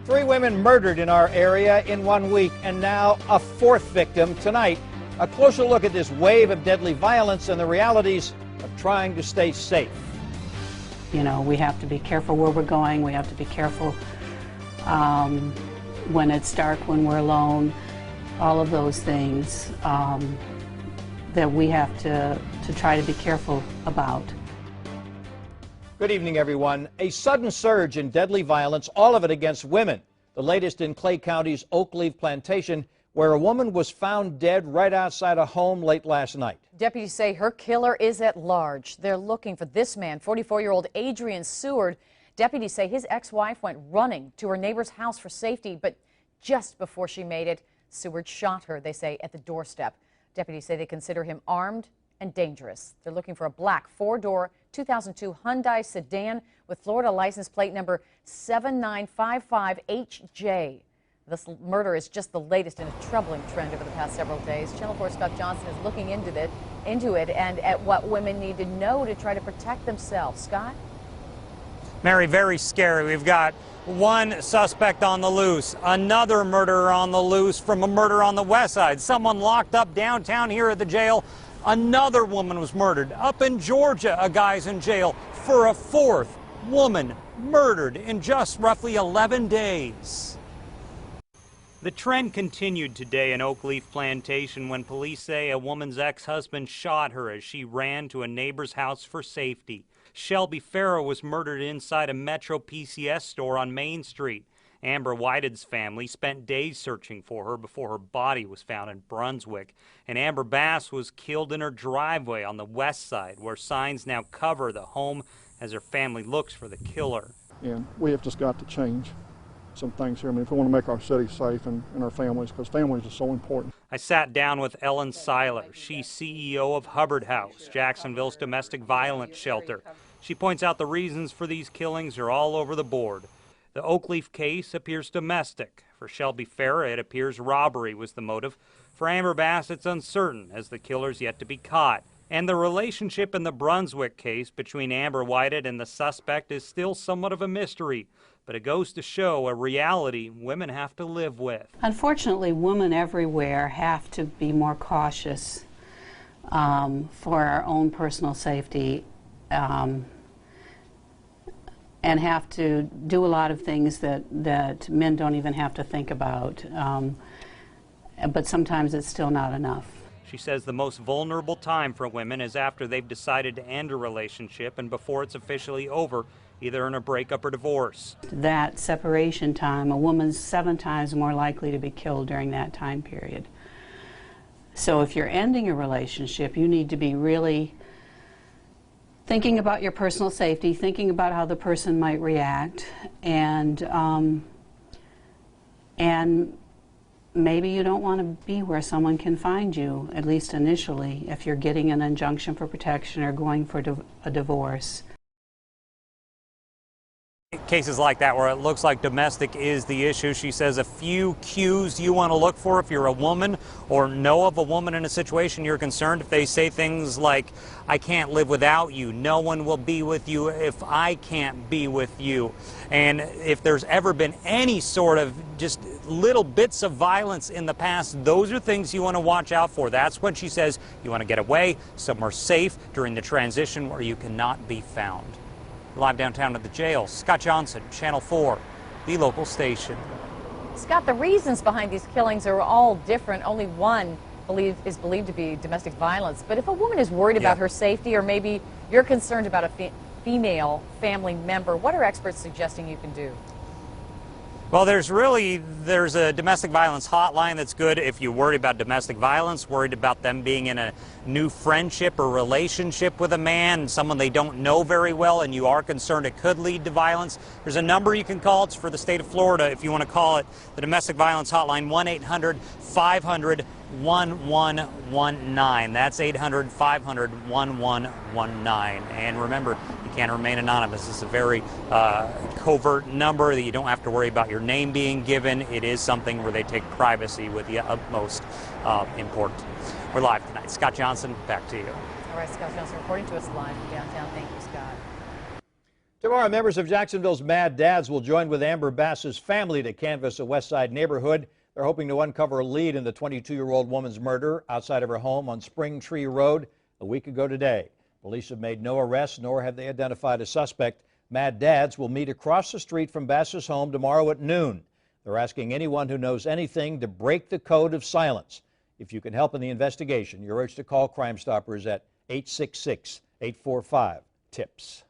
Three women murdered in our area in 1 week, and now a fourth victim tonight. A closer look at this wave of deadly violence and the realities of trying to stay safe. You know, we have to be careful where we're going. We have to be careful when it's dark, when we're alone, all of those things that we have to try to be careful about. Good evening, everyone. A sudden surge in deadly violence, all of it against women. The latest in Clay County's Oakleaf Plantation, where a woman was found dead right outside a home late last night. Deputies say her killer is at large. They're looking for this man, 44-year-old Adrian Seward. Deputies say his ex-wife went running to her neighbor's house for safety, but just before she made it, Seward shot her, they say, at the doorstep. Deputies say they consider him armed and dangerous. They're looking for a black four-door 2002 Hyundai sedan with Florida license plate number 7955HJ. This murder is just the latest in a troubling trend over the past several days. Channel 4's Scott Johnson is looking into it and at what women need to know to try to protect themselves. Scott? Mary, very scary. We've got one suspect on the loose, another murderer on the loose from a murder on the west side, someone locked up downtown here at the jail. Another woman was murdered. Up in Georgia, a guy's in jail for a fourth woman murdered in just roughly 11 days. The trend continued today in Oakleaf Plantation when police say a woman's ex-husband shot her as she ran to a neighbor's house for safety. Shelby Farrow was murdered inside a Metro PCS store on Main Street. Amber Whited's family spent days searching for her before her body was found in Brunswick. And Amber Bass was killed in her driveway on the west side, where signs now cover the home as her family looks for the killer. And we have just got to change some things here. I mean, if we want to make our city safe and our families, because families are so important. I sat down with Ellen Seiler. She's CEO of Hubbard House, Jacksonville's domestic violence shelter. She points out the reasons for these killings are all over the board. The Oakleaf case appears domestic. For Shelby Farrow, it appears robbery was the motive. For Amber Bass, it's uncertain, as the killer's yet to be caught. And the relationship in the Brunswick case between Amber Whited and the suspect is still somewhat of a mystery. But it goes to show a reality women have to live with. Unfortunately, women everywhere have to be more cautious for our own personal safety. And have to do a lot of things that men don't even have to think about. But sometimes it's still not enough. She says the most vulnerable time for women is after they've decided to end a relationship and before it's officially over, either in a breakup or divorce. That separation time, a woman's 7 times more likely to be killed during that time period. So if you're ending a relationship, you need to be really thinking about your personal safety, thinking about how the person might react, and maybe you don't want to be where someone can find you, at least initially, if you're getting an injunction for protection or going for a divorce. Cases like that where it looks like domestic is the issue. She says a few cues you want to look for if you're a woman or know of a woman in a situation you're concerned. If they say things like, I can't live without you, no one will be with you if I can't be with you. And if there's ever been any sort of just little bits of violence in the past, those are things you want to watch out for. That's when she says you want to get away somewhere safe during the transition where you cannot be found. Live downtown at the jail, Scott Johnson, Channel 4, the local station. Scott, the reasons behind these killings are all different. Only one is believed to be domestic violence. But if a woman is worried about her safety, or maybe you're concerned about a female family member, what are experts suggesting you can do? Well, there's a domestic violence hotline that's good if you're worried about domestic violence, worried about them being in a new friendship or relationship with a man, someone they don't know very well, and you are concerned it could lead to violence. There's a number you can call. It's for the state of Florida, if you want to call it the domestic violence hotline, 1-800-500-1119. That's 800-500-1119. And remember, you can remain anonymous. This is a very covert number that you don't have to worry about your name being given. It is something where they take privacy with the utmost importance. We're live tonight. Scott Johnson, back to you. All right, Scott Johnson reporting to us live from downtown. Thank you, Scott. Tomorrow, members of Jacksonville's Mad Dads will join with Amber Bass's family to canvass a West Side neighborhood. They're hoping to uncover a lead in the 22-year-old woman's murder outside of her home on Spring Tree Road a week ago today. Police have made no arrests, nor have they identified a suspect. Mad Dads will meet across the street from Bass's home tomorrow at noon. They're asking anyone who knows anything to break the code of silence. If you can help in the investigation, you're urged to call Crime Stoppers at 866-845-TIPS.